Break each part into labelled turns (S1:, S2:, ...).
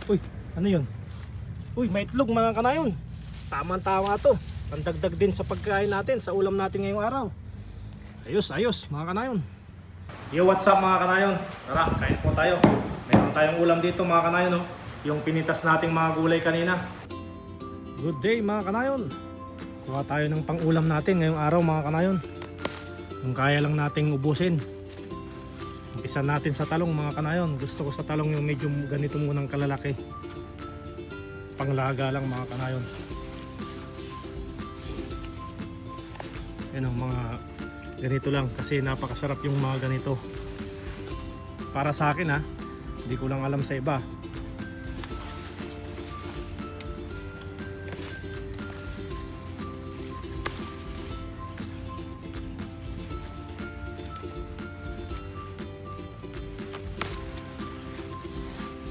S1: Uy, ano yun? Uy, may itlog mga kanayon. Tama-tama to. Pandagdag din sa pagkain natin, sa ulam natin ngayong araw. Ayos, ayos mga kanayon. Yo, what's up mga kanayon? Tara, kain po tayo. Meron tayong ulam dito mga kanayon, no? Yung pinitas nating mga gulay kanina. Good day mga kanayon. Kuha tayo ng pang-ulam natin ngayong araw mga kanayon. Kung kaya lang nating ubusin. Umpisa natin sa talong mga kanayon. Gusto ko sa talong yung medyo ganito munang kalalaki. Panglaga lang mga kanayon. Yan ang mga ganito lang kasi napakasarap yung mga ganito. Para sa akin ha, hindi ko lang alam sa iba.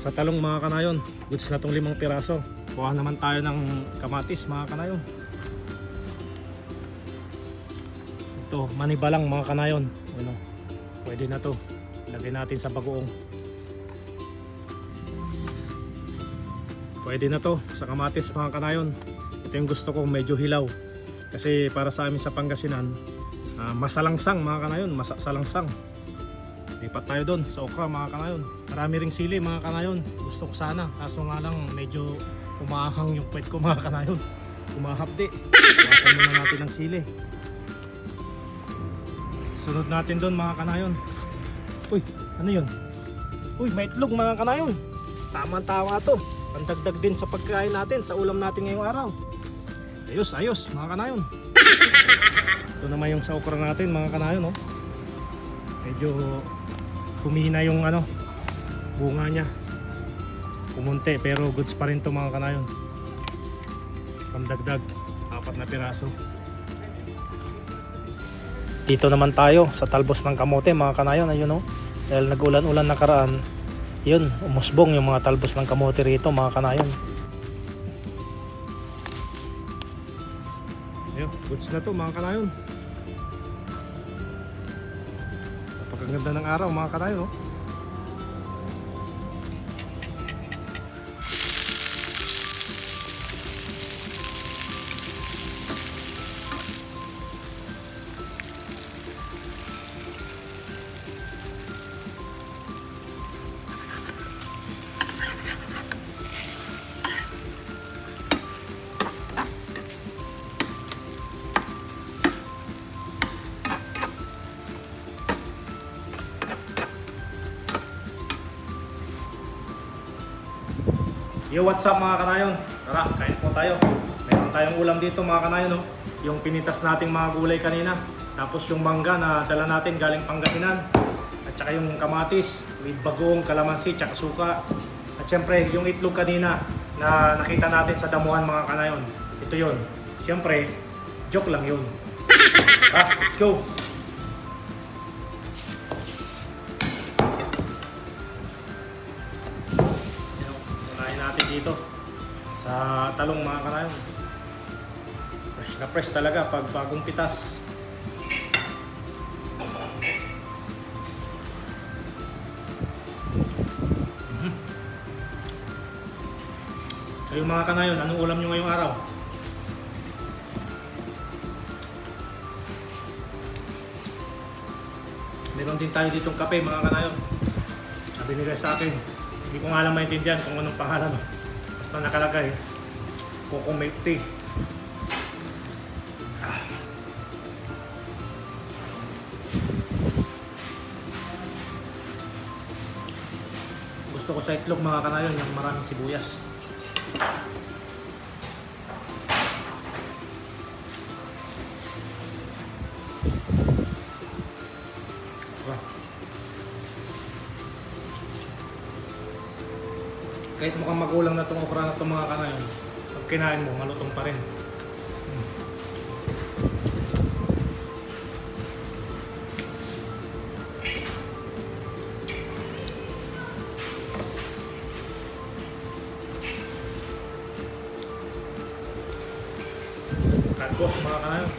S1: Sa talong mga kanayon, goods na tong 5 piraso. Kuha naman tayo ng kamatis mga kanayon. Ito, maniba lang mga kanayon. Ano, pwede na to. Lagay natin sa bagoong. Pwede na to sa kamatis mga kanayon. Ito yung gusto ko, medyo hilaw. Kasi para sa amin sa Pangasinan, masalangsang mga kanayon, masalangsang. Lipat tayo doon sa okra mga kanayon. Marami ring sili mga kanayon. Gusto ko sana, kaso nga lang medyo umahang yung puwet ko mga kanayon. Umahapdi. Iwasan muna natin ng sili. Sunod natin doon mga kanayon. Uy, ano yun? Uy, may itlog mga kanayon. Tama-tama to. Pandagdag din sa pagkain natin, sa ulam natin ngayong araw. Ayos, ayos mga kanayon. Ito naman yung sa okra natin mga kanayon, oh. Medyo humina yung bunga niya. Pumunti pero goods pa rin to mga kanayon. Pandagdag 4 na piraso. Dito naman tayo sa talbos ng kamote mga kanayon. Ayun, dahil nag-ulan-ulan nakaraan, yun, umusbong yung mga talbos ng kamote rito mga kanayon. Ayun, goods na to mga kanayon. Napakaganda ng araw mga kanayon, Yo, what's up mga kanayon? Tara, kain po tayo. Meron tayong ulam dito mga kanayon, no? Yung pinitas nating mga gulay kanina. Tapos yung mangga na dala natin galing Pangasinan. At saka yung kamatis with bagoong, kalamansi, tsaka suka. At syempre yung itlog kanina na nakita natin sa damuhan mga kanayon. Ito yun. Syempre, joke lang yun. Let's go! Natin dito sa talong mga kanayon. Fresh na fresh talaga pag bagong pitas. Kayo mga kanayon, anong ulam nyo ngayong araw? Meron din tayo ditong kape mga kanayon. Binigay sa akin. Hindi ko nga alam maintindihan kung anong pangalan. Basta nakalagay Coco Milk Tea. Gusto ko sa itlog mga kanayon yung maraming sibuyas. Kahit mukhang magulang na itong okra na itong mga kanayon, pag kinain mo, malutong pa rin. Tagos mga kanayon.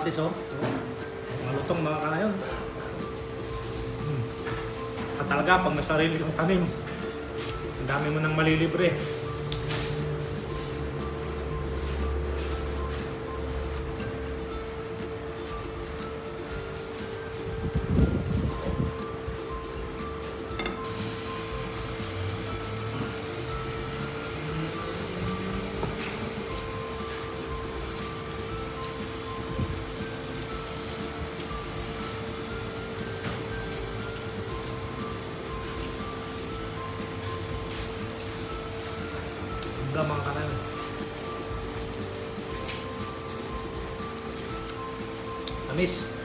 S1: kamatis oh. Malutong mga kanayon. At talaga pag may sarili kang tanim, ang dami mo nang malilibre. Mga kanayon. Tamis.